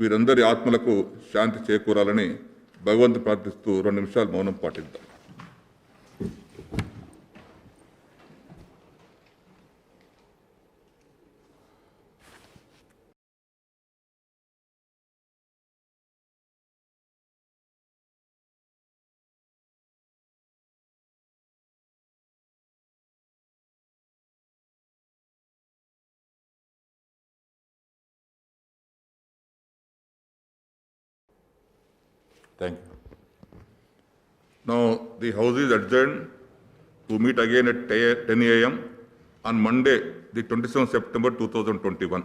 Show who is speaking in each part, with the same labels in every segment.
Speaker 1: వీరందరి ఆత్మలకు శాంతి చేకూరాలని భగవంతుని ప్రార్థిస్తూ 2 నిమిషాలు మౌనం పాటిద్దాం. Thank you. Now the House is adjourned to meet again at 10 a.m. on Monday, the 27th September 2021.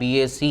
Speaker 2: BAC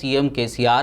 Speaker 2: CM KCR,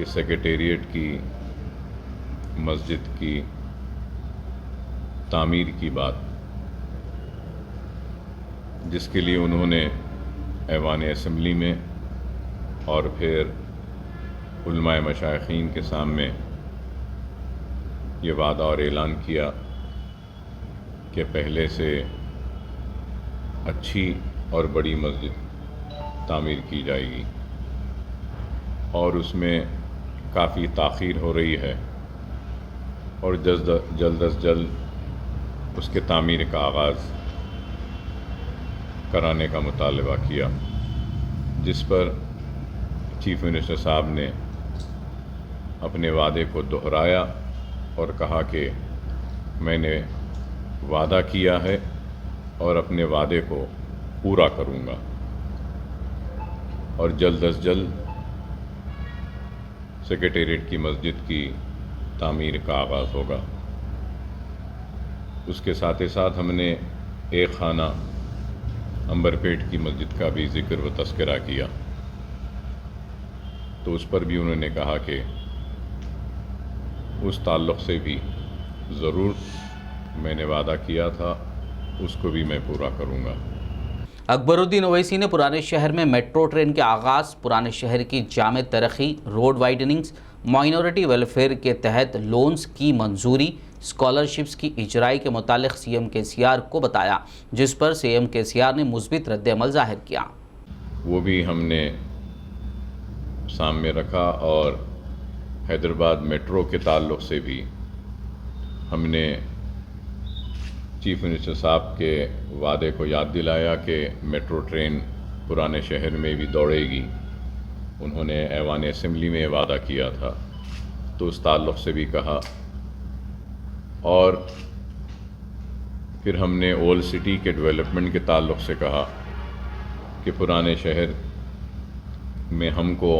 Speaker 3: کہ سیکریٹریٹ کی مسجد کی تعمیر کی بات، جس کے لیے انہوں نے ایوان اسمبلی میں اور پھر علماء مشائخین کے سامنے یہ وعدہ اور اعلان کیا کہ پہلے سے اچھی اور بڑی مسجد تعمیر کی جائے گی، اور اس میں کافی تاخیر ہو رہی ہے، اور جلد از جلد اس کے تعمیر کا آغاز کرانے کا مطالبہ کیا، جس پر چیف منسٹر صاحب نے اپنے وعدے کو دہرایا اور کہا کہ میں نے وعدہ کیا ہے اور اپنے وعدے کو پورا کروں گا، اور جلد از جلد سیکریٹریٹ کی مسجد کی تعمیر کا آغاز ہوگا۔ اس کے ساتھ ہی ساتھ ہم نے ایک خانہ امبرپیٹ کی مسجد کا بھی ذکر و تذکرہ کیا، تو اس پر بھی انہوں نے کہا کہ اس تعلق سے بھی ضرور میں نے وعدہ کیا تھا، اس کو بھی میں پورا کروں گا۔
Speaker 2: اکبر الدین اویسی نے پرانے شہر میں میٹرو ٹرین کے آغاز، پرانے شہر کی جامع ترقی، روڈ وائڈننگز، مائنورٹی ویلفیئر کے تحت لونز کی منظوری، اسکالرشپس کی اجرائی کے متعلق سی ایم کے سی آر کو بتایا، جس پر سی ایم کے سی آر نے مثبت رد عمل ظاہر کیا۔
Speaker 3: وہ بھی ہم نے سامنے رکھا، اور حیدرآباد میٹرو کے تعلق سے بھی ہم نے چیف منسٹر صاحب کے وعدے کو یاد دلایا کہ میٹرو ٹرین پرانے شہر میں بھی دوڑے گی۔ انہوں نے ایوان اسمبلی میں وعدہ کیا تھا، تو اس تعلق سے بھی کہا، اور پھر ہم نے اولڈ سٹی کے ڈیولپمنٹ کے تعلق سے کہا کہ پرانے شہر میں ہم کو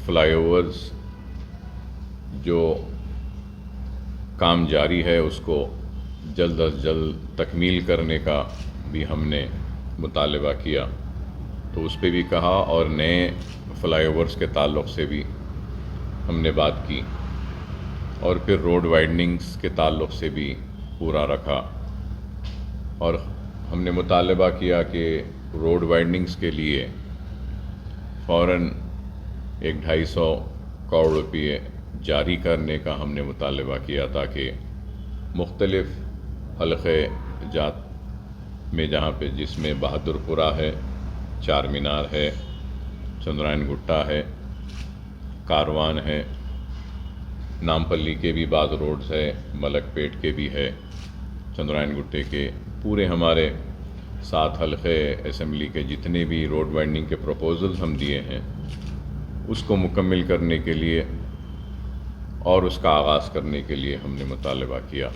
Speaker 3: فلائی اوورز جو کام جاری ہے اس کو جلد از جلد تکمیل کرنے کا بھی ہم نے مطالبہ کیا، تو اس پہ بھی کہا، اور نئے فلائی اوورز کے تعلق سے بھی ہم نے بات کی، اور پھر روڈ وائڈننگز کے تعلق سے بھی پورا رکھا، اور ہم نے مطالبہ کیا کہ روڈ وائڈننگز کے لیے فوراً 250 کروڑ روپے جاری کرنے کا ہم نے مطالبہ کیا، تاکہ مختلف حلقے جات میں جس میں بہادر پورہ ہے، چار مینار ہے، چندرائن گٹا ہے، کاروان ہے، نامپلی کے بھی بعض روڈز ہے، ملک پیٹ کے بھی ہے، چندرائن گٹے کے پورے ہمارے 7 حلقے اسمبلی کے جتنے بھی روڈ وائڈننگ کے پروپوزلز ہم دیے ہیں، اس کو مکمل کرنے کے لیے اور اس کا آغاز کرنے کے لیے ہم نے مطالبہ کیا،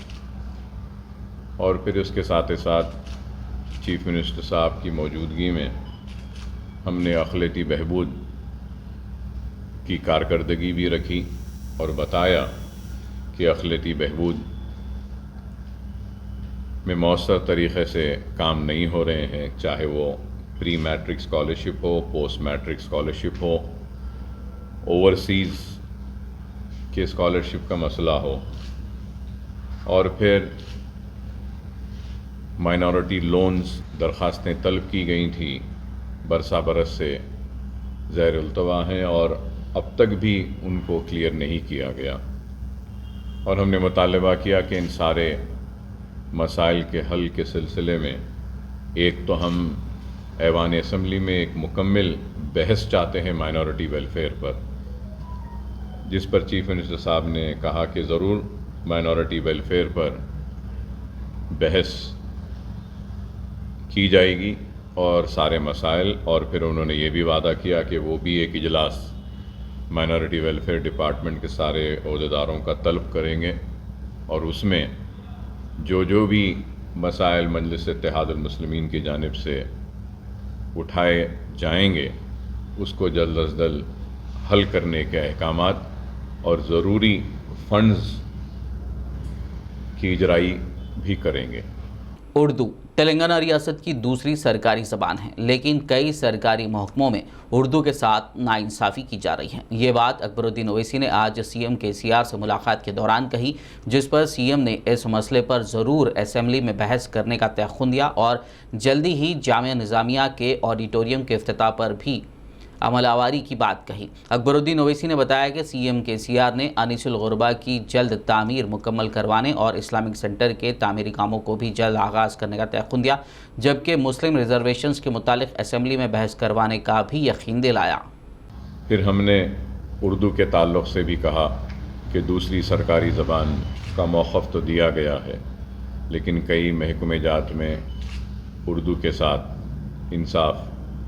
Speaker 3: اور پھر اس کے ساتھ ساتھ چیف منسٹر صاحب کی موجودگی میں ہم نے اقلیتی بہبود کی کارکردگی بھی رکھی، اور بتایا کہ اقلیتی بہبود میں مؤثر طریقے سے کام نہیں ہو رہے ہیں، چاہے وہ پری میٹرک اسکالرشپ ہو، پوسٹ میٹرک اسکالرشپ ہو، اوورسیز کے اسکالرشپ کا مسئلہ ہو، اور پھر مائنورٹی لونز درخواستیں طلب کی گئی تھیں، برسا برس سے زیر التوا ہیں، اور اب تک بھی ان کو کلیئر نہیں کیا گیا، اور ہم نے مطالبہ کیا کہ ان سارے مسائل کے حل کے سلسلے میں ایک تو ہم ایوان اسمبلی میں ایک مکمل بحث چاہتے ہیں مائنورٹی ویلفیئر پر، جس پر چیف منسٹر صاحب نے کہا کہ ضرور مائنورٹی ویلفیئر پر بحث کی جائے گی اور سارے مسائل، اور پھر انہوں نے یہ بھی وعدہ کیا کہ وہ بھی ایک اجلاس مائنورٹی ویلفیئر ڈپارٹمنٹ کے سارے عہدیداروں کا طلب کریں گے، اور اس میں جو بھی مسائل مجلس اتحاد المسلمین کی جانب سے اٹھائے جائیں گے اس کو جلد از جلد حل کرنے کے احکامات اور ضروری فنڈز کی اجرائی بھی کریں گے۔
Speaker 2: اردو تلنگانہ ریاست کی دوسری سرکاری زبان ہے، لیکن کئی سرکاری محکموں میں اردو کے ساتھ ناانصافی کی جا رہی ہے۔ یہ بات اکبر الدین اویسی نے آج سی ایم KCR سے ملاقات کے دوران کہی، جس پر سی ایم نے اس مسئلے پر ضرور اسمبلی میں بحث کرنے کا تیقن دیا اور جلدی ہی جامعہ نظامیہ کے آڈیٹوریم کے افتتاح پر بھی عمل آوری کی بات کہی۔ اکبر الدین اویسی نے بتایا کہ سی ایم KCR نے انیس الغربا کی جلد تعمیر مکمل کروانے اور اسلامک سینٹر کے تعمیری کاموں کو بھی جلد آغاز کرنے کا تیقن دیا، جبکہ مسلم ریزرویشنز کے متعلق اسمبلی میں بحث کروانے کا بھی یقین دلایا۔
Speaker 3: پھر ہم نے اردو کے تعلق سے بھی کہا کہ دوسری سرکاری زبان کا موقف تو دیا گیا ہے، لیکن کئی محکمہ جات میں اردو کے ساتھ انصاف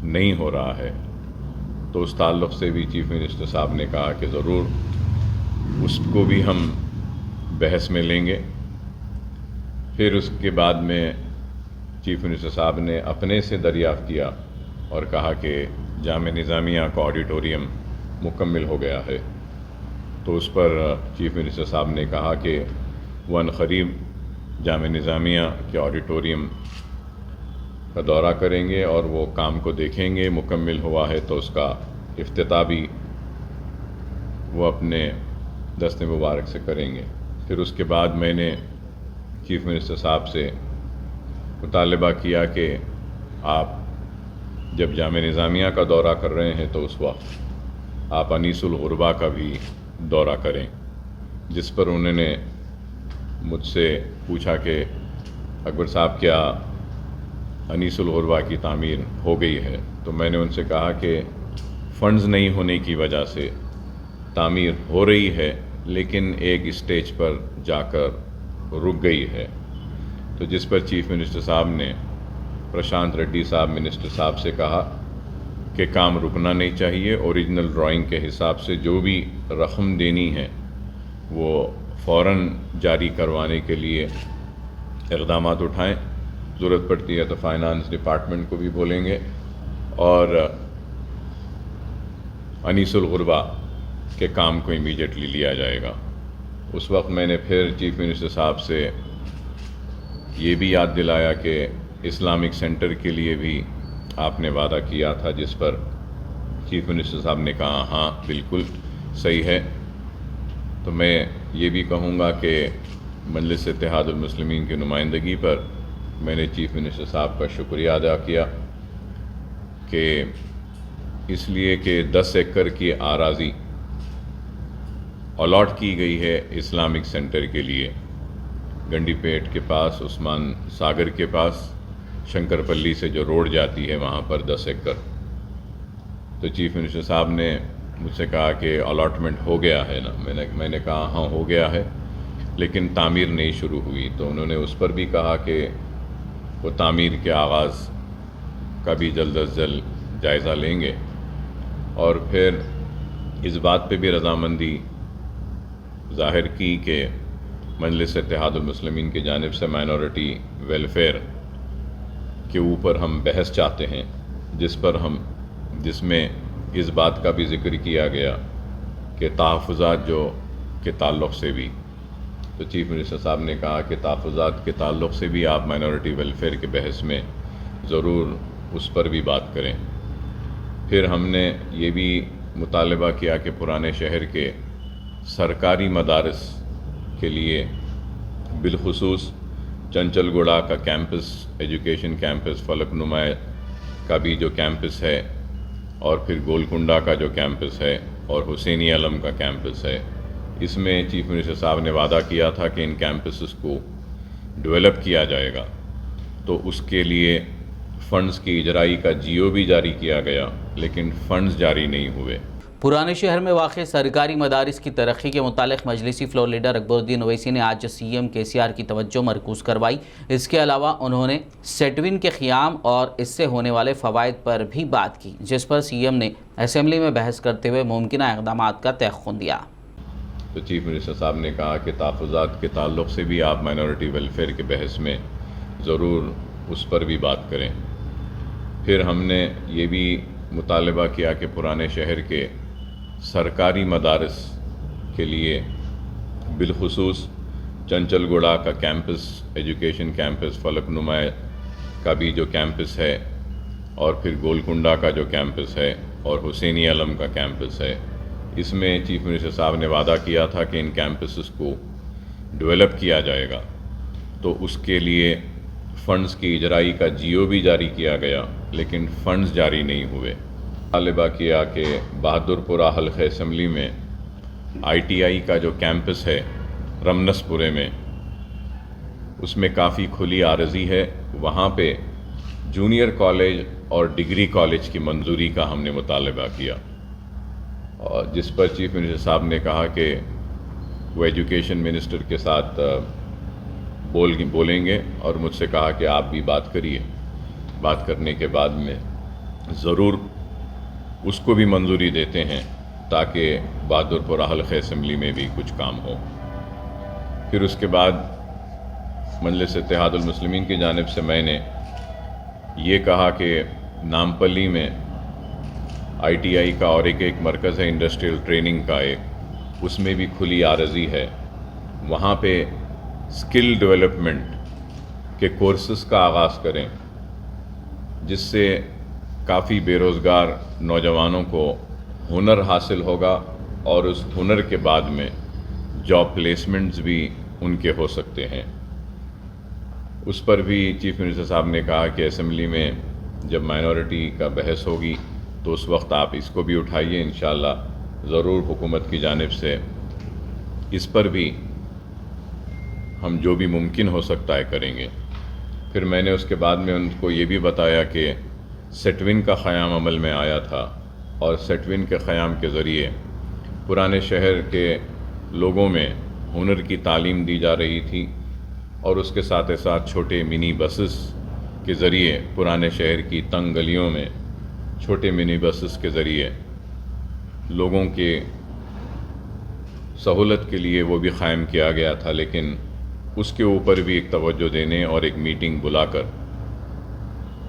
Speaker 3: نہیں ہو رہا ہے، تو اس تعلق سے بھی چیف منسٹر صاحب نے کہا کہ ضرور اس کو بھی ہم بحث میں لیں گے۔ پھر اس کے بعد میں چیف منسٹر صاحب نے اپنے سے دریافت کیا اور کہا کہ جامعہ نظامیہ کا آڈیٹوریم مکمل ہو گیا ہے، تو اس پر چیف منسٹر صاحب نے کہا کہ وہ عنقریب جامعہ نظامیہ کے آڈیٹوریم کا دورہ کریں گے اور وہ کام کو دیکھیں گے، مکمل ہوا ہے تو اس کا افتتاح بھی وہ اپنے دست مبارک سے کریں گے۔ پھر اس کے بعد میں نے چیف منسٹر صاحب سے مطالبہ کیا کہ آپ جب جامعہ نظامیہ کا دورہ کر رہے ہیں تو اس وقت آپ انیس الغربا کا بھی دورہ کریں، جس پر انہوں نے مجھ سے پوچھا کہ اکبر صاحب کیا انیس الغربا کی تعمیر ہو گئی ہے؟ تو میں نے ان سے کہا کہ فنڈز نہیں ہونے کی وجہ سے تعمیر ہو رہی ہے، لیکن ایک اسٹیج پر جا کر رک گئی ہے، تو جس پر چیف منسٹر صاحب نے پرشانت ریڈی صاحب منسٹر صاحب سے کہا کہ کام رکنا نہیں چاہیے، اوریجنل ڈرائنگ کے حساب سے جو بھی رقم دینی ہے وہ فوراً جاری کروانے کے لیے اقدامات اٹھائیں، ضرورت پڑتی ہے تو فائنانس ڈپارٹمنٹ کو بھی بولیں گے، اور انیس الغربا کے کام کو امیڈیٹلی لیا جائے گا۔ اس وقت میں نے پھر چیف منسٹر صاحب سے یہ بھی یاد دلایا کہ اسلامک سینٹر کے لیے بھی آپ نے وعدہ کیا تھا، جس پر چیف منسٹر صاحب نے کہا ہاں بالکل صحیح ہے۔ تو میں یہ بھی کہوں گا کہ مجلس اتحاد المسلمین کی نمائندگی پر میں نے چیف منسٹر صاحب کا شکریہ ادا کیا کہ اس لیے کہ 10 ایکڑ کی اراضی الاٹ کی گئی ہے اسلامک سینٹر کے لیے، گنڈی پیٹ کے پاس، عثمان ساگر کے پاس، شنکر پلی سے جو روڈ جاتی ہے وہاں پر 10 ایکڑ۔ تو چیف منسٹر صاحب نے مجھ سے کہا کہ الاٹمنٹ ہو گیا ہے نا؟ میں نے کہا ہاں ہو گیا ہے، لیکن تعمیر نہیں شروع ہوئی۔ تو انہوں نے اس پر بھی کہا کہ وہ تعمیر کے آغاز کا بھی جلد از جلد جائزہ لیں گے، اور پھر اس بات پہ بھی رضامندی ظاہر کی کہ مجلس اتحاد المسلمین کی جانب سے مائنورٹی ویلفیئر کے اوپر ہم بحث چاہتے ہیں، جس میں اس بات کا بھی ذکر کیا گیا کہ تحفظات جو کے تعلق سے بھی، تو چیف منسٹر صاحب نے کہا کہ تحفظات کے تعلق سے بھی آپ مائنورٹی ویلفیئر کے بحث میں ضرور اس پر بھی بات کریں۔ پھر ہم نے یہ بھی مطالبہ کیا کہ پرانے شہر کے سرکاری مدارس کے لیے بالخصوص چنچل گوڑا کا کیمپس، ایجوکیشن کیمپس، فلک نما کا بھی جو کیمپس ہے، اور پھر گولکنڈا کا جو کیمپس ہے، اور حسینی علم کا کیمپس ہے، اس میں چیف منسٹر صاحب نے وعدہ کیا تھا کہ ان کیمپسز کو ڈیولپ کیا جائے گا، تو اس کے لیے فنڈز کی اجرائی کا GO بھی جاری کیا گیا، لیکن فنڈز جاری نہیں ہوئے۔
Speaker 2: پرانے شہر میں واقع سرکاری مدارس کی ترقی کے متعلق مجلسی فلور لیڈر اکبر الدین اویسی نے آج سی ایم KCR کی توجہ مرکوز کروائی۔ اس کے علاوہ انہوں نے سیٹون کے قیام اور اس سے ہونے والے فوائد پر بھی بات کی، جس پر سی ایم نے اسمبلی میں بحث کرتے ہوئے ممکنہ اقدامات کا تیقن دیا۔
Speaker 3: تو چیف منسٹر صاحب نے کہا کہ تحفظات کے تعلق سے بھی آپ مائنورٹی ویلفیئر کے بحث میں ضرور اس پر بھی بات کریں۔ پھر ہم نے یہ بھی مطالبہ کیا کہ پرانے شہر کے سرکاری مدارس کے لیے بالخصوص چنچل گوڑا کا کیمپس، ایجوکیشن کیمپس، فلک نما کا بھی جو کیمپس ہے، اور پھر گولکنڈا کا جو کیمپس ہے اور حسینی علم کا کیمپس ہے، اس میں چیف منسٹر صاحب نے وعدہ کیا تھا کہ ان کیمپسز کو ڈیولپ کیا جائے گا، تو اس کے لیے فنڈز کی اجرائی کا جیو بھی جاری کیا گیا، لیکن فنڈز جاری نہیں ہوئے۔ مطالبہ کیا کہ بہادر پورہ حلقہ اسمبلی میں ITI کا جو کیمپس ہے رمنس پورے میں، اس میں کافی کھلی عارضی ہے، وہاں پہ جونیئر کالج اور ڈگری کالج کی منظوری کا ہم نے مطالبہ کیا، اور جس پر چیف منسٹر صاحب نے کہا کہ وہ ایجوکیشن منسٹر کے ساتھ بولیں گے، اور مجھ سے کہا کہ آپ بھی بات کریے، بات کرنے کے بعد میں ضرور اس کو بھی منظوری دیتے ہیں تاکہ بہادر پورہ حلقہ اسمبلی میں بھی کچھ کام ہو۔ پھر اس کے بعد مجلس اتحاد المسلمین کی جانب سے میں نے یہ کہا کہ نامپلی میں ITI کا اور ایک مرکز ہے انڈسٹریل ٹریننگ کا، اس میں بھی کھلی عارضی ہے، وہاں پہ اسکل ڈیولپمنٹ کے کورسز کا آغاز کریں، جس سے کافی بے روزگار نوجوانوں کو ہنر حاصل ہوگا، اور اس ہنر کے بعد میں جاب پلیسمنٹس بھی ان کے ہو سکتے ہیں۔ اس پر بھی چیف منسٹر صاحب نے کہا کہ اسمبلی میں جب مائنورٹی کا بحث ہوگی تو اس وقت آپ اس کو بھی اٹھائیے، انشاءاللہ ضرور حکومت کی جانب سے اس پر بھی ہم جو بھی ممکن ہو سکتا ہے کریں گے۔ پھر میں نے اس کے بعد میں ان کو یہ بھی بتایا کہ سیٹون کا قیام عمل میں آیا تھا، اور سیٹون کے قیام کے ذریعے پرانے شہر کے لوگوں میں ہنر کی تعلیم دی جا رہی تھی، اور اس کے ساتھ ساتھ چھوٹے منی بسز کے ذریعے پرانے شہر کی تنگ گلیوں میں چھوٹے منی بسز کے ذریعے لوگوں کے سہولت کے لیے وہ بھی قائم کیا گیا تھا، لیکن اس کے اوپر بھی ایک توجہ دینے اور ایک میٹنگ بلا کر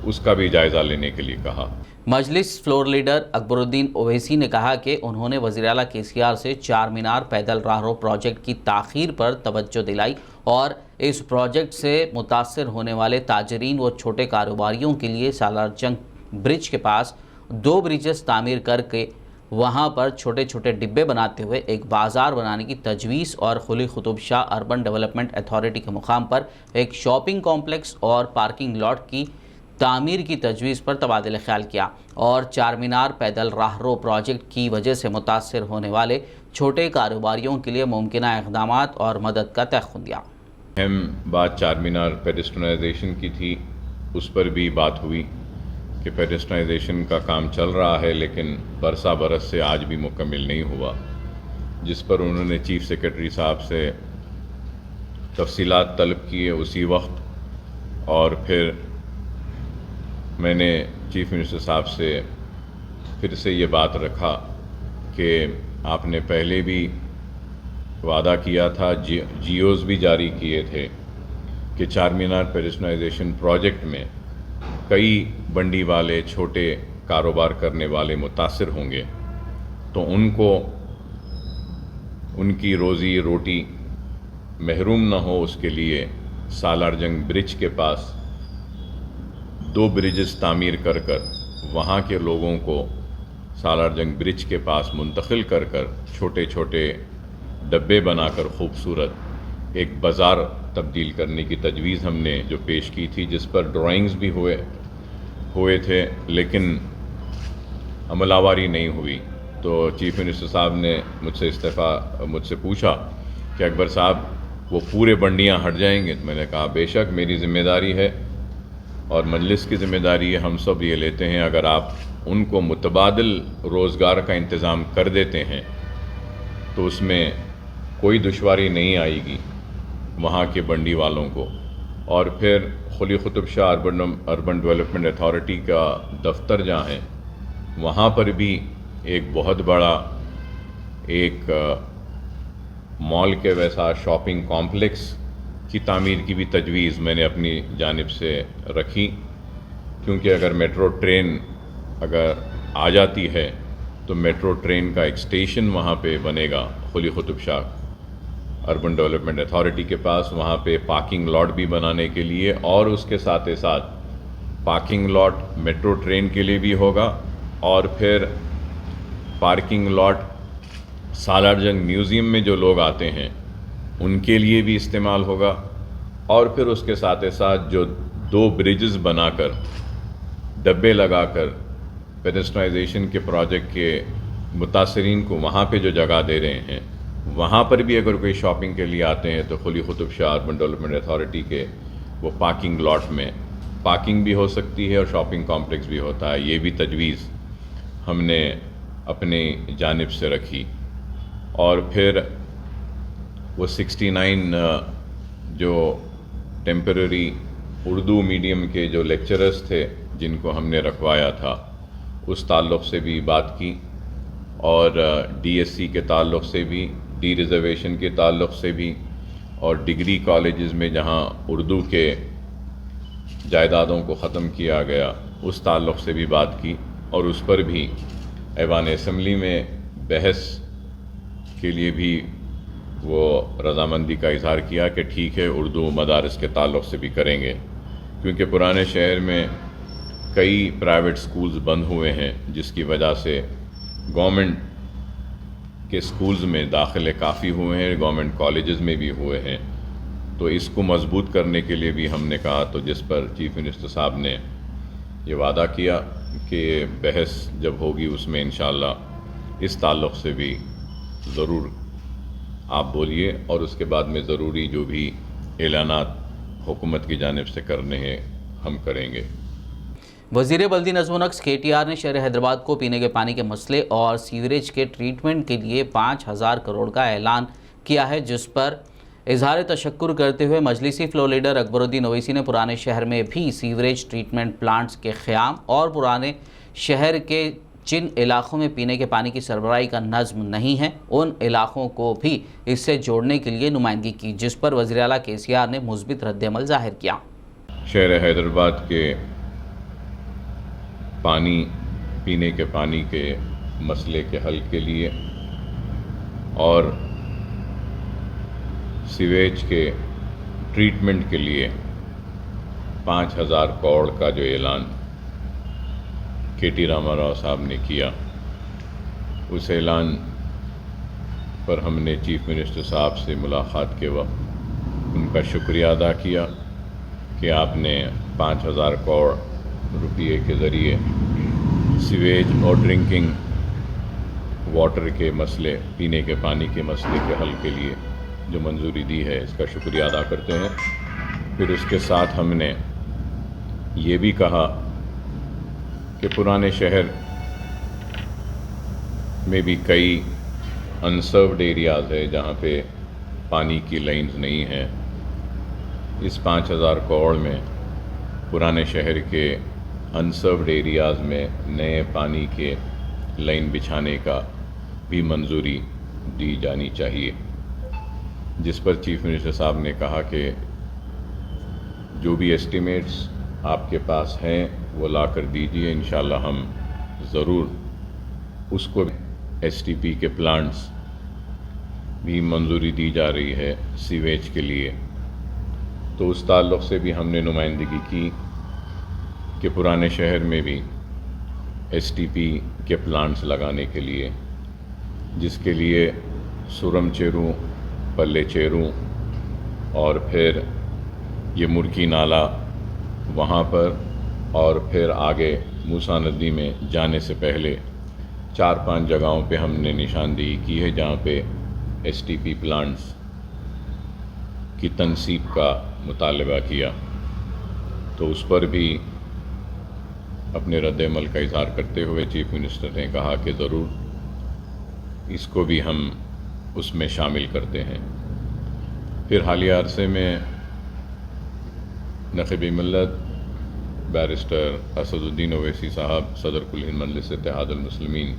Speaker 3: اس کا بھی جائزہ لینے کے لیے کہا۔
Speaker 2: مجلس فلور لیڈر اکبر الدین اویسی نے کہا کہ انہوں نے وزیر اعلیٰ KCR سے چار مینار پیدل راہرو پروجیکٹ کی تاخیر پر توجہ دلائی، اور اس پروجیکٹ سے متاثر ہونے والے تاجرین و چھوٹے کاروباریوں کے لیے سالار جنگ برج کے پاس 2 برجز تعمیر کر کے وہاں پر چھوٹے چھوٹے ڈبے بناتے ہوئے ایک بازار بنانے کی تجویز، اور Quli Qutb Shah urban development authority کے مقام پر ایک شاپنگ کمپلیکس اور پارکنگ لاٹ کی تعمیر کی تجویز پر تبادلہ خیال کیا، اور چار مینار پیدل راہرو پروجیکٹ کی وجہ سے متاثر ہونے والے چھوٹے کاروباریوں کے لیے ممکنہ اقدامات اور مدد کا تیقن دیا۔
Speaker 3: اہم بات چار مینار پیڈسٹرائزیشن کی تھی، اس پر بھی بات ہوئی کہ پیڈسٹرائزیشن کا کام چل رہا ہے، لیکن برس سے آج بھی مکمل نہیں ہوا، جس پر انہوں نے چیف سیکرٹری صاحب سے تفصیلات طلب کیے اسی وقت، اور پھر میں نے چیف منسٹر صاحب سے پھر سے یہ بات رکھا کہ آپ نے پہلے بھی وعدہ کیا تھا، جیوز بھی جاری کیے تھے کہ چار مینار پیڈسٹرائزیشن پروجیکٹ میں کئی بنڈی والے چھوٹے کاروبار کرنے والے متاثر ہوں گے، تو ان کو ان کی روزی روٹی محروم نہ ہو، اس کے لیے سالار جنگ برج کے پاس 2 برجز تعمیر کر وہاں کے لوگوں کو سالار جنگ برج کے پاس منتقل کر چھوٹے چھوٹے ڈبے بنا کر خوبصورت ایک بازار تبدیل کرنے کی تجویز ہم نے جو پیش کی تھی، جس پر ڈرائنگز بھی ہوئے تھے، لیکن عمل آوری نہیں ہوئی۔ تو چیف منسٹر صاحب نے مجھ سے پوچھا کہ اکبر صاحب وہ پورے بنڈیاں ہٹ جائیں گے؟ میں نے کہا بے شک میری ذمہ داری ہے اور مجلس کی ذمہ داری ہے، ہم سب یہ لیتے ہیں، اگر آپ ان کو متبادل روزگار کا انتظام کر دیتے ہیں تو اس میں کوئی دشواری نہیں آئے گی وہاں کے بنڈی والوں کو۔ اور پھر Quli Qutb Shah urban development authority کا دفتر جہاں ہے، وہاں پر بھی ایک بہت بڑا ایک مال کے ویسا شاپنگ کمپلیکس کی تعمیر کی بھی تجویز میں نے اپنی جانب سے رکھی، کیونکہ اگر میٹرو ٹرین اگر آ جاتی ہے تو میٹرو ٹرین کا ایک اسٹیشن وہاں پہ بنے گا Quli Qutb Shah urban development authority کے پاس، وہاں پہ پارکنگ لاٹ بھی بنانے کے لیے، اور اس کے ساتھ ساتھ پارکنگ لاٹ میٹرو ٹرین کے لیے بھی ہوگا، اور پھر پارکنگ لاٹ سالار جنگ میوزیم میں جو لوگ آتے ہیں ان کے لیے بھی استعمال ہوگا، اور پھر اس کے ساتھ ساتھ جو 2 بریجز بنا کر ڈبے لگا کر پیڈسٹرائزیشن کے پروجیکٹ کے متاثرین کو وہاں پہ جو جگہ دے رہے ہیں، وہاں پر بھی اگر کوئی شاپنگ کے لیے آتے ہیں تو Quli Qutb Shah urban development authority کے وہ پارکنگ لاٹ میں پارکنگ بھی ہو سکتی ہے اور شاپنگ کمپلیکس بھی ہوتا ہے۔ یہ بھی تجویز ہم نے اپنی جانب سے رکھی۔ اور پھر وہ 69 جو ٹیمپرری اردو میڈیم کے جو لیکچررز تھے جن کو ہم نے رکھوایا تھا، اس تعلق سے بھی بات کی، اور ڈی ایس سی کے تعلق سے بھی، ڈی ریزرویشن کے تعلق سے بھی، اور ڈگری کالجز میں جہاں اردو کے جائیدادوں کو ختم کیا گیا اس تعلق سے بھی بات کی، اور اس پر بھی ایوان اسمبلی میں بحث کے لیے بھی وہ رضامندی کا اظہار کیا کہ ٹھیک ہے اردو مدارس کے تعلق سے بھی کریں گے، کیونکہ پرانے شہر میں کئی پرائیویٹ سکولز بند ہوئے ہیں جس کی وجہ سے گورنمنٹ کے سکولز میں داخلے کافی ہوئے ہیں، گورنمنٹ کالجز میں بھی ہوئے ہیں۔ تو اس کو مضبوط کرنے کے لیے بھی ہم نے کہا، تو جس پر چیف منسٹر صاحب نے یہ وعدہ کیا کہ بحث جب ہوگی اس میں انشاءاللہ اس تعلق سے بھی ضرور آپ بولیے، اور اس کے بعد میں ضروری جو بھی اعلانات حکومت کی جانب سے کرنے ہیں ہم کریں گے۔
Speaker 2: وزیر بلدی نظم و نسق KTR نے شہر حیدرآباد کو پینے کے پانی کے مسئلے اور سیوریج کے ٹریٹمنٹ کے لیے 5000 کروڑ کا اعلان کیا ہے، جس پر اظہار تشکر کرتے ہوئے مجلسی فلور لیڈر اکبر الدین اویسی نے پرانے شہر میں بھی سیوریج ٹریٹمنٹ پلانٹس کے قیام اور پرانے شہر کے جن علاقوں میں پینے کے پانی کی سربراہی کا نظم نہیں ہے ان علاقوں کو بھی اس سے جوڑنے کے لیے نمائندگی کی، جس پر وزیر اعلیٰ KCR نے مثبت رد عمل ظاہر کیا۔
Speaker 3: شہر حیدرآباد کے پانی، پینے کے پانی کے مسئلے کے حل کے لیے اور سیویج کے ٹریٹمنٹ کے لیے 5000 کروڑ کا جو اعلان KT راما راؤ صاحب نے کیا، اس اعلان پر ہم نے چیف منسٹر صاحب سے ملاقات کے وقت ان کا شکریہ ادا کیا کہ آپ نے 5000 کروڑ روپیے کے ذریعے سیویج اور ڈرنکنگ واٹر کے مسئلے، پینے کے پانی کے مسئلے کے حل کے لیے جو منظوری دی ہے، اس کا شکریہ ادا کرتے ہیں۔ پھر اس کے ساتھ ہم نے یہ بھی کہا کہ پرانے شہر میں بھی کئی انسروڈ ایریاز ہے جہاں پہ پانی کی لائنز نہیں ہیں۔ اس 5000 کروڑ میں پرانے شہر کے انسروڈ ایریاز میں نئے پانی کے لائن بچھانے کا بھی منظوری دی جانی چاہیے، جس پر چیف منسٹر صاحب نے کہا کہ جو بھی ایسٹیمیٹس آپ کے پاس ہیں وہ لا کر دیجیے، انشاءاللہ ہم ضرور اس کو STP کے پلانٹس بھی منظوری دی جا رہی ہے سیویج کے لیے، تو اس تعلق سے بھی ہم نے نمائندگی کی کہ پرانے شہر میں بھی STP کے پلانٹس لگانے کے لیے، جس کے لیے سورم چیرو، پلے چیرو اور پھر یہ مرکی نالا وہاں پر، اور پھر آگے موسیٰ ندی میں جانے سے پہلے 4-5 جگہوں پہ ہم نے نشاندہی کی ہے جہاں پہ STP پلانٹس کی تنصیب کا مطالبہ کیا، تو اس پر بھی اپنے رد عمل کا اظہار کرتے ہوئے چیف منسٹر نے کہا کہ ضرور اس کو بھی ہم اس میں شامل کرتے ہیں۔ پھر حالیہ عرصے میں نقیب ملت بیرسٹر اسد الدین اویسی صاحب صدر کل ہند مجلس اتحاد المسلمین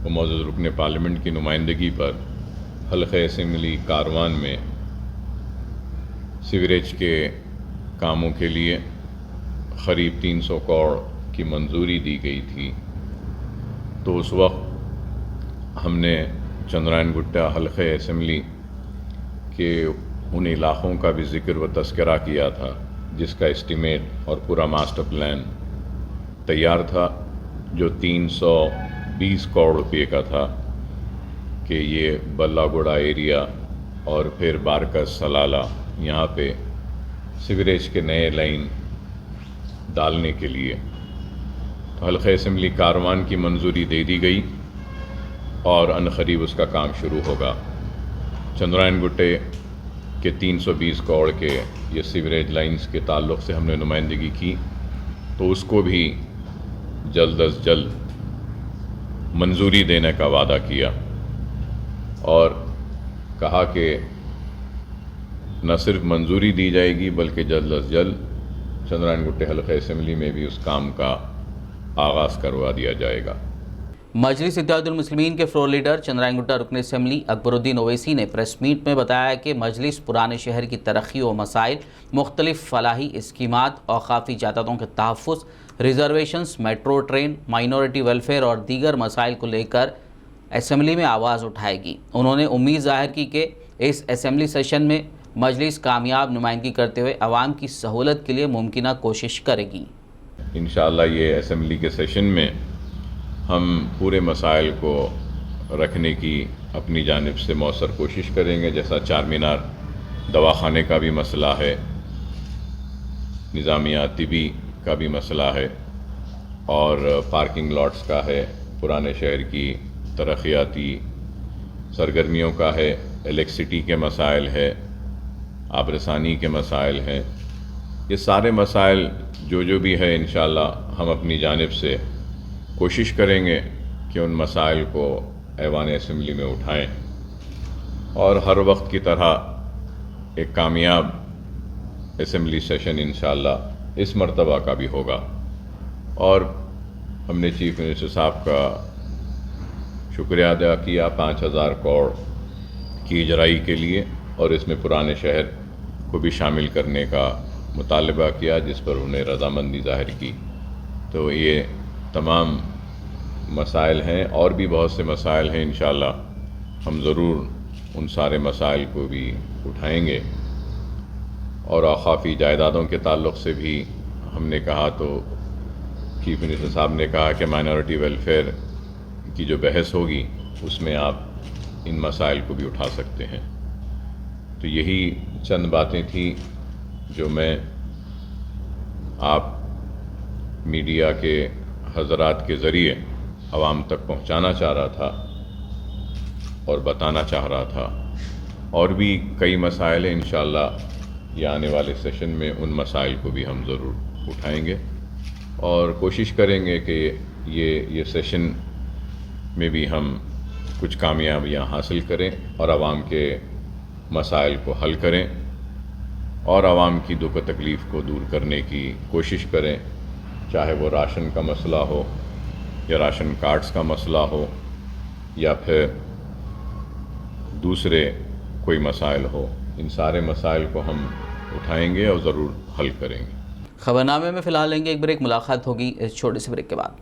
Speaker 3: و معزز رکن پارلیمنٹ کی نمائندگی پر حلقہ اسمبلی کاروان میں سیوریج کے کاموں کے لیے قریب 300 کروڑ کی منظوری دی گئی تھی، تو اس وقت ہم نے چندرائن گٹا حلقہ اسمبلی کہ ان علاقوں کا بھی ذکر و تذکرہ کیا تھا جس کا اسٹیمیٹ اور پورا ماسٹر پلان تیار تھا، جو 320 کروڑ روپے کا تھا، کہ یہ بلا گوڑا ایریا اور پھر بارکس سلالہ یہاں پہ سیوریج کے نئے لائن ڈالنے کے لیے تو حلقہ اسمبلی کاروان کی منظوری دے دی گئی اور عنقریب اس کا کام شروع ہوگا۔ چندرائن گٹے کے 320 کروڑ کے یہ سیوریج لائنز کے تعلق سے ہم نے نمائندگی کی، تو اس کو بھی جلد از جلد منظوری دینے کا وعدہ کیا اور کہا کہ نہ صرف منظوری دی جائے گی بلکہ جلد از جلد چندرائن گٹے حلقہ اسمبلی میں بھی اس کام کا آغاز کروا دیا جائے گا۔
Speaker 2: مجلس اتحاد المسلمین کے فلور لیڈر چندرائن گٹا رکن اسمبلی اکبر الدین اویسی نے پریس میٹ میں بتایا کہ مجلس پرانے شہر کی ترقی و مسائل، مختلف فلاحی اسکیمات، اوقافی جائیدادوں کے تحفظ، reservations, metro train, minority welfare اور دیگر مسائل کو لے کر اسمبلی میں آواز اٹھائے گی۔ انہوں نے امید ظاہر کی کہ اس اسمبلی سیشن میں مجلس کامیاب نمائندگی کرتے ہوئے عوام کی سہولت کے لیے ممکنہ کوشش کرے گی۔
Speaker 3: انشاءاللہ یہ اسمبلی کے سیشن میں ہم پورے مسائل کو رکھنے کی اپنی جانب سے مؤثر کوشش کریں گے، جیسا چار مینار دواخانے کا بھی مسئلہ ہے، نظامیہ طبی کا بھی مسئلہ ہے، اور پارکنگ لاٹس کا ہے، پرانے شہر کی ترقیاتی سرگرمیوں کا ہے، الیکٹرسٹی کے مسائل ہے، آب رسانی کے مسائل ہیں۔ یہ سارے مسائل جو بھی ہے انشاءاللہ ہم اپنی جانب سے کوشش کریں گے کہ ان مسائل کو ایوان اسمبلی میں اٹھائیں اور ہر وقت کی طرح ایک کامیاب اسمبلی سیشن انشاءاللہ اس مرتبہ کا بھی ہوگا۔ اور ہم نے چیف منسٹر صاحب کا شکریہ ادا کیا 5000 کروڑ کی اجرائی کے لیے، اور اس میں پرانے شہر کو بھی شامل کرنے کا مطالبہ کیا، جس پر انہیں رضامندی ظاہر کی۔ تو یہ تمام مسائل ہیں، اور بھی بہت سے مسائل ہیں، انشاءاللہ ہم ضرور ان سارے مسائل کو بھی اٹھائیں گے۔ اور اوقافی جائیدادوں کے تعلق سے بھی ہم نے کہا، تو چیف منسٹر صاحب نے کہا کہ مائنورٹی ویلفیئر کی جو بحث ہوگی اس میں آپ ان مسائل کو بھی اٹھا سکتے ہیں۔ تو یہی چند باتیں تھیں جو میں آپ میڈیا کے حضرات کے ذریعے عوام تک پہنچانا چاہ رہا تھا اور بتانا چاہ رہا تھا۔ اور بھی کئی مسائل ہیں، انشاءاللہ یہ آنے والے سیشن میں ان مسائل کو بھی ہم ضرور اٹھائیں گے اور کوشش کریں گے کہ یہ سیشن میں بھی ہم کچھ کامیابیاں حاصل کریں اور عوام کے مسائل کو حل کریں اور عوام کی دکھ و تکلیف کو دور کرنے کی کوشش کریں، چاہے وہ راشن کا مسئلہ ہو یا راشن کارڈز کا مسئلہ ہو یا پھر دوسرے کوئی مسائل ہو۔ ان سارے مسائل کو ہم اٹھائیں گے اور ضرور حل کریں گے۔
Speaker 2: خبرنامے میں فی الحال لیں گے ایک بریک، ملاقات ہوگی اس چھوٹے سے بریک کے بعد۔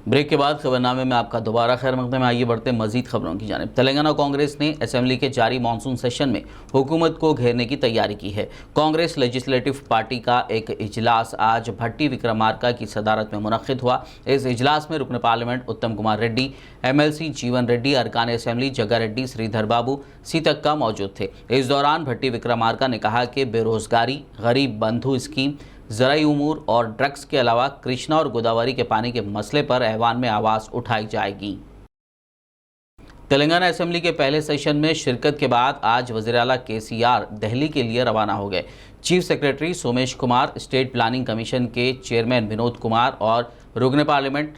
Speaker 2: بریک کے بعد خبرنامے میں آپ کا دوبارہ خیر مقدم ہے۔ آئیے بڑھتے ہیں مزید خبروں کی جانب۔ تلنگانہ کانگریس نے اسمبلی کے جاری مانسون سیشن میں حکومت کو گھیرنے کی تیاری کی ہے۔ کانگریس لیجسلیٹو پارٹی کا ایک اجلاس آج بھٹی وکرمارکا کی صدارت میں منعقد ہوا۔ اس اجلاس میں رکن پارلیمنٹ اتم کمار ریڈی، MLC جیون ریڈی، ارکان اسمبلی جگا ریڈی، سریدھر بابو، سیتکا موجود تھے۔ اس دوران بھٹی وکرمارکا نے کہا کہ بے روزگاری، غریب بندھو اسکیم، زرعی امور اور ڈرگز کے علاوہ کرشنا اور گوداوری کے پانی کے مسئلے پر ایوان میں آواز اٹھائی جائے گی۔ تلنگانہ اسمبلی کے پہلے سیشن میں شرکت کے بعد آج وزیر اعلیٰ KCR دہلی کے لیے روانہ ہو گئے۔ Chief secretary Somesh Kumar, state planning commission کے چیئرمین ونود کمار اور رکن پارلیمنٹ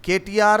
Speaker 4: KTR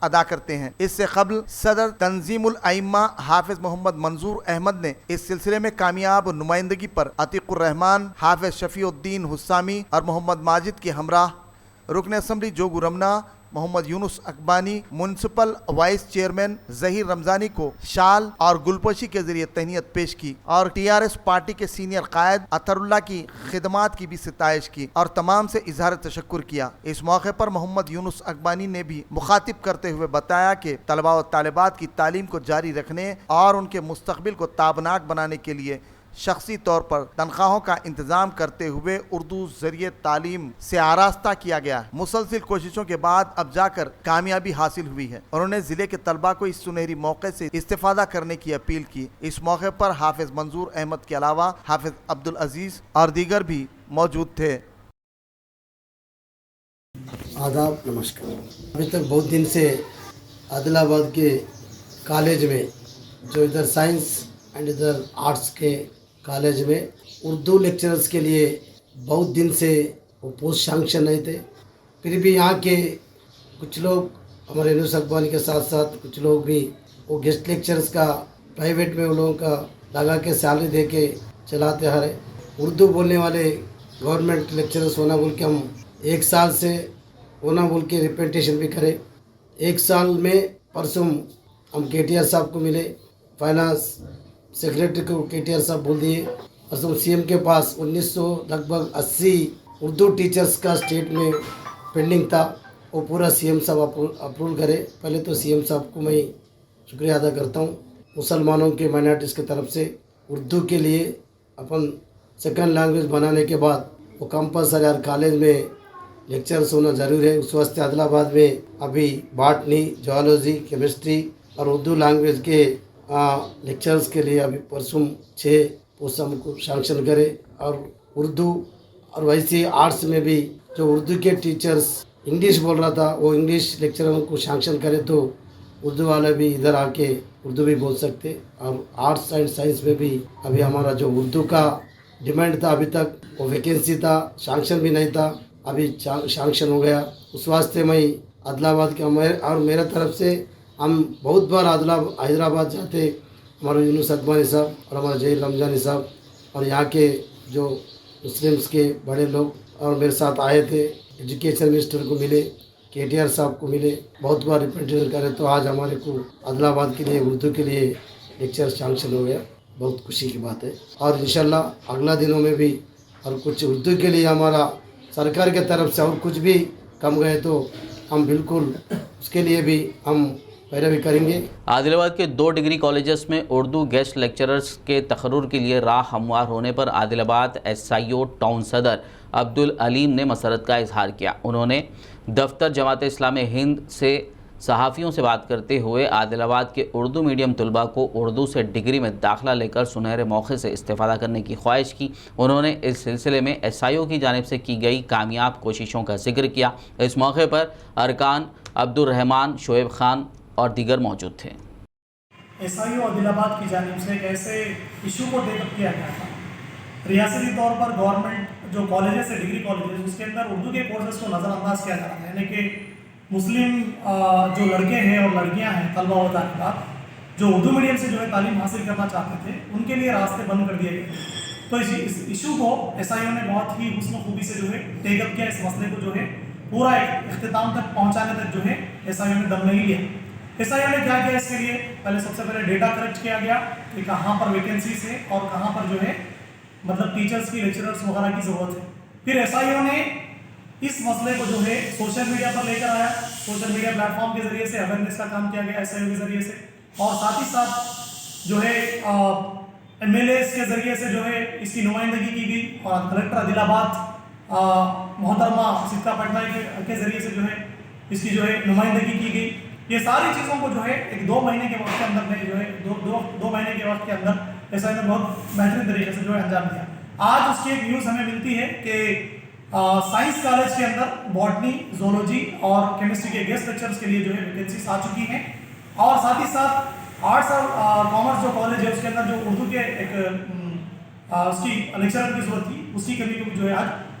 Speaker 4: ادا کرتے ہیں۔ اس سے قبل صدر تنظیم الائمہ حافظ محمد منظور احمد نے اس سلسلے میں کامیاب نمائندگی پر عتیق الرحمان، حافظ شفیع الدین حسامی اور محمد ماجد کے ہمراہ رکن اسمبلی جوگو رمنا، محمد یونس اقبانی، میونسپل وائس چیئرمین ظہیر رمضانی کو شال اور گلپوشی کے ذریعے تہنیت پیش کی اور ٹی آر ایس پارٹی کے سینئر قائد اطہر اللہ کی خدمات کی بھی ستائش کی اور تمام سے اظہار تشکر کیا۔ اس موقع پر محمد یونس اقبانی نے بھی مخاطب کرتے ہوئے بتایا کہ طلباء و طالبات کی تعلیم کو جاری رکھنے اور ان کے مستقبل کو تابناک بنانے کے لیے شخصی طور پر تنخواہوں کا انتظام کرتے ہوئے اردو ذریعے تعلیم سے آراستہ کیا گیا ہے۔ مسلسل کوششوں کے بعد اب جا کر کامیابی حاصل ہوئی ہے۔ انہوں نے ضلع کے طلباء کو اس سنہری موقع سے استفادہ کرنے کی اپیل کی۔ اس موقع پر حافظ منظور احمد کے علاوہ حافظ عبدالعزیز اور دیگر بھی موجود تھے۔
Speaker 5: آداب، نمسکار۔ ابھی تک بہت دن سے عادل آباد کے کالج میں جو ادھر سائنس اینڈ ادھر آرٹس کے کالج میں اردو لیکچررز کے لیے بہت دن سے وہ پوسٹ سینکشن نہیں تھے، پھر بھی یہاں کے کچھ لوگ ہمارے یونس اقبانی کے ساتھ ساتھ کچھ لوگ بھی وہ گیسٹ لیکچرز کا پرائیویٹ میں ان لوگوں کا لگا کے سیلری دے کے چلاتے آ رہے۔ اردو بولنے والے گورنمنٹ لیکچررز ہونا بول کے ہم ایک سال سے ہونا بول کے ریپرزنٹیشن بھی کرے۔ ایک سال میں پرسوں ہم کے ٹی آر صاحب کو ملے، فائنانس سیکریٹری کو کے ٹی آر صاحب بول دیے، پرسوں سی ایم کے پاس 1900 لگ بھگ 80 اردو ٹیچرز کا اسٹیٹ میں پینڈنگ تھا، وہ پورا سی ایم صاحب اپروول کرے۔ پہلے تو سی ایم صاحب کو میں شکریہ ادا کرتا ہوں۔ مسلمانوں کے مائنارٹیز کی طرف سے اردو کے لیے اپن سیکنڈ لینگویج بنانے کے بعد وہ کمپلسری ہر کالج میں لیکچرز ہونا ضروری ہے۔ اس واسطے عادل آباد میں ابھی باٹنی، جیولوجی، کیمسٹری اور اردو لینگویج کے لیکچرز کے لیے ابھی پرسوں 6 پوسٹ ہم کو سینکشن کرے، اور اردو اور ویسے آرٹس میں بھی جو اردو کے ٹیچرز انگلش بول رہا تھا وہ انگلش لیکچروں کو سینکشن کرے تو اردو والے بھی ادھر آ کے اردو بھی بول سکتے۔ اور آرٹس اینڈ سائنس میں بھی ابھی ہمارا جو اردو کا ڈیمانڈ تھا ابھی تک وہ ویکینسی تھا، سینکشن بھی نہیں تھا، ابھی سینکشن ہو گیا۔ اس واسطے میں عادل آباد کے اور میرے طرف سے ہم بہت بار حیدرآباد جاتے، ہمارے یونس اقبانی صاحب اور ہمارے ظہیر رمضانی صاحب اور یہاں کے جو مسلمس کے بڑے لوگ اور میرے ساتھ آئے تھے، ایجوکیشن منسٹر کو ملے، کے ٹی آر صاحب کو ملے، بہت بار ریپرزنٹیشن کرے، تو آج ہمارے کو عادل آباد کے لیے اردو کے لیے لیکچر سینکشن ہو گیا، بہت خوشی کی بات ہے۔ اور انشاءاللہ اگلا دنوں میں بھی اور کچھ اردو کے لیے ہمارا سرکار کی طرف سے اور کچھ بھی کم گئے تو ہم بالکل اس کے لیے بھی ہم پیروی کریں گے۔
Speaker 2: عادل آباد کے 2 ڈگری کالجز میں اردو گیسٹ لیکچررز کے تقرر کے لیے راہ ہموار ہونے پر عادل آباد ایس آئی او ٹاؤن صدر عبدالعلیم نے مسرت کا اظہار کیا۔ انہوں نے دفتر جماعت اسلامی ہند سے صحافیوں سے بات کرتے ہوئے عادل آباد کے اردو میڈیم طلباء کو اردو سے ڈگری میں داخلہ لے کر سنہرے موقع سے استفادہ کرنے کی خواہش کی۔ انہوں نے اس سلسلے میں ایس آئی او کی جانب سے کی گئی کامیاب کوششوں کا ذکر کیا۔ اس موقع پر ارکان عبدالرحمان، شعیب خان اور دیگر موجود تھے۔
Speaker 6: ایس آئی او عادل آباد کی جانب سے ایک ایسے ایشو کو ٹیک اپ کیا گیا تھا، ریاستی طور پر گورنمنٹ جو کالجز ہے، ڈگری کالجز، اس کے اندر اردو کے کورسز کو نظر انداز کیا جا رہا ہے، یعنی کہ مسلم جو لڑکے ہیں اور لڑکیاں ہیں، طلبہ و طالبات جو اردو میڈیم سے جو ہے تعلیم حاصل کرنا چاہتے تھے، ان کے لیے راستے بند کر دیے گئے تھے۔ تو اس ایشو کو ایس آئی او نے بہت ہی حسن و خوبی سے جو ہے ٹیک اپ کیا، اس مسئلے کو جو ہے پورا اختتام تک پہنچانے تک جو ہے ایس آئی او نے دم نہیں لیا۔ ایس آئی او نے کیا کیا اس کے لیے؟ سب سے پہلے ڈیٹا کلیکٹ کیا گیا کہ کہاں پر ویکینسیز ہے اور کہاں پر جو ہے مطلب ٹیچرز کی، لیکچررز وغیرہ کی ضرورت ہے۔ پھر ایس آئی او نے اس مسئلے کو جو ہے سوشل میڈیا پر لے کر آیا، سوشل میڈیا پلیٹ فارم کے ذریعے سے اویئرنیس کا کام کیا گیا ایس آئی او کے ذریعے سے، اور ساتھ ہی ساتھ جو ہے ایم ایل ایز کے ذریعے سے جو ہے اس کی نمائندگی کی گئی، اور کلیکٹر عادل آباد محترمہ صدقہ پٹنائک کے ذریعے سے جو ہے اس کی جو ہے نمائندگی کی گئی۔ یہ ساری چیزوں کو جو ہے ایک 2 مہینے کے وقت کے اندر میں جو ہے دو مہینے کے وقت کے اندر ایس آئی او نے بہت بہترین طریقے سے جو ہے انجام دیا۔ آج اس کی ایک نیوز ہمیں ملتی ہے کہ سائنس کالج کے اندر باٹنی، زولوجی اور کیمسٹری کے گیسٹ لیکچرز کے لیے جو ہے ویکینسیز آ چکی ہیں، اور ساتھ ہی ساتھ آرٹس اور کامرس جو کالج ہے اس کے اندر جو اردو کے ایک اس کی لیکچرر کی ضرورت تھی، اس کی کمی کو بھی جو ہے آج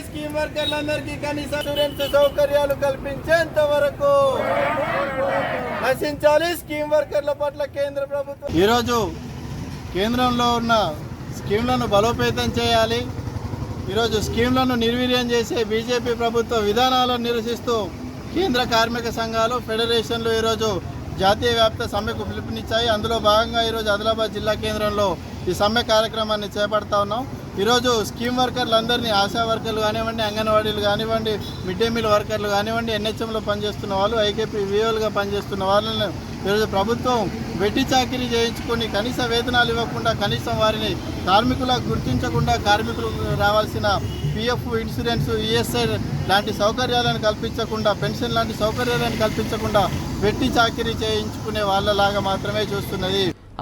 Speaker 7: స్కీమ్ వర్కర్లందరికీ కనీస ఇన్సూరెన్స్ సౌకర్యాలు కల్పించేంత వరకు నశించాలి స్కీమ్ వర్కర్ల పట్ల కేంద్ర ప్రభుత్వం। ఈరోజు కేంద్రంలో ఉన్న స్కీమ్లను బలోపేతం చేయాలి। ఈరోజు స్కీమ్లను నిర్వీర్యం చేసే బీజేపీ ప్రభుత్వ విధానాలను నిరసిస్తూ కేంద్ర కార్మిక సంఘాలు ఫెడరేషన్లు ఈరోజు జాతీయ వ్యాప్త సమ్మెకు పిలుపునిచ్చాయి। అందులో భాగంగా ఈరోజు ఆదిలాబాద్ జిల్లా కేంద్రంలో ఈ సమ్మె కార్యక్రమాన్ని చేపడతా ఉన్నాం। ఈరోజు స్కీమ్ వర్కర్లందరినీ ఆశా వర్కర్లు కానివ్వండి, అంగన్వాడీలు కానివ్వండి, మిడ్ డే మీల్ వర్కర్లు కానివ్వండి, ఎన్హెచ్ఎంలో పనిచేస్తున్న వాళ్ళు, ఐకేపీ విఓలుగా పనిచేస్తున్న వాళ్ళని ఈరోజు ప్రభుత్వం వెట్టి చాకిరీ చేయించుకొని కనీస వేతనాలు ఇవ్వకుండా, కనీసం వారిని కార్మికులకు గుర్తించకుండా, కార్మికులకు రావాల్సిన పిఎఫ్, ఇన్సూరెన్స్, ఈఎస్ఐ లాంటి సౌకర్యాలను కల్పించకుండా, పెన్షన్ లాంటి సౌకర్యాలను కల్పించకుండా వెట్టి చాకిరీ చేయించుకునే వాళ్ళలాగా మాత్రమే చూస్తున్నది।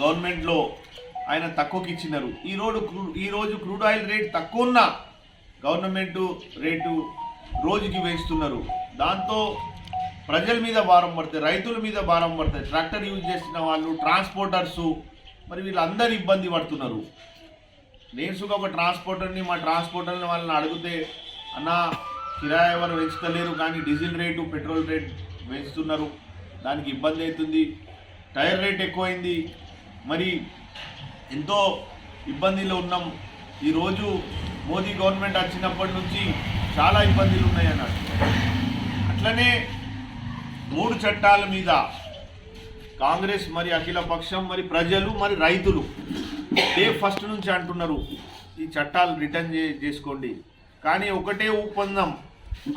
Speaker 7: గవర్నమెంట్లో ఆయన తక్కువకి ఇచ్చినారు। ఈరోజు క్రూడ్ ఆయిల్ రేట్ తక్కువ ఉన్న గవర్నమెంట్ రేటు రోజుకి వేస్తున్నారు। దాంతో ప్రజల మీద భారం పడుతుంది, రైతుల మీద భారం పడుతుంది, ట్రాక్టర్ యూజ్ చేసిన వాళ్ళు, ట్రాన్స్పోర్టర్స్, మరి వీళ్ళందరూ ఇబ్బంది పడుతున్నారు। నేను సుగా ఒక ట్రాన్స్పోర్టర్ని, మా ట్రాన్స్పోర్టర్ని వాళ్ళని అడిగితే అన్న కిరాయి ఎవరు పెంచుతలేరు కానీ డీజిల్ రేటు, పెట్రోల్ రేట్ పెంచుతున్నారు, దానికి ఇబ్బంది అవుతుంది, టైర్ రేట్ ఎక్కువైంది, మరి ఎంతో ఇబ్బందిలో ఉన్నాం। ఈరోజు మోదీ గవర్నమెంట్ వచ్చినప్పటి నుంచి చాలా ఇబ్బందులు ఉన్నాయన్నారు। అట్లనే 3 చట్టాల మీద కాంగ్రెస్ మరి అఖిల పక్షం మరి ప్రజలు మరి రైతులు డే ఫస్ట్ నుంచి అంటున్నారు ఈ చట్టాలు రిటర్న్ చేసుకోండి, కానీ ఒకటే ఒప్పందం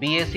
Speaker 2: BAC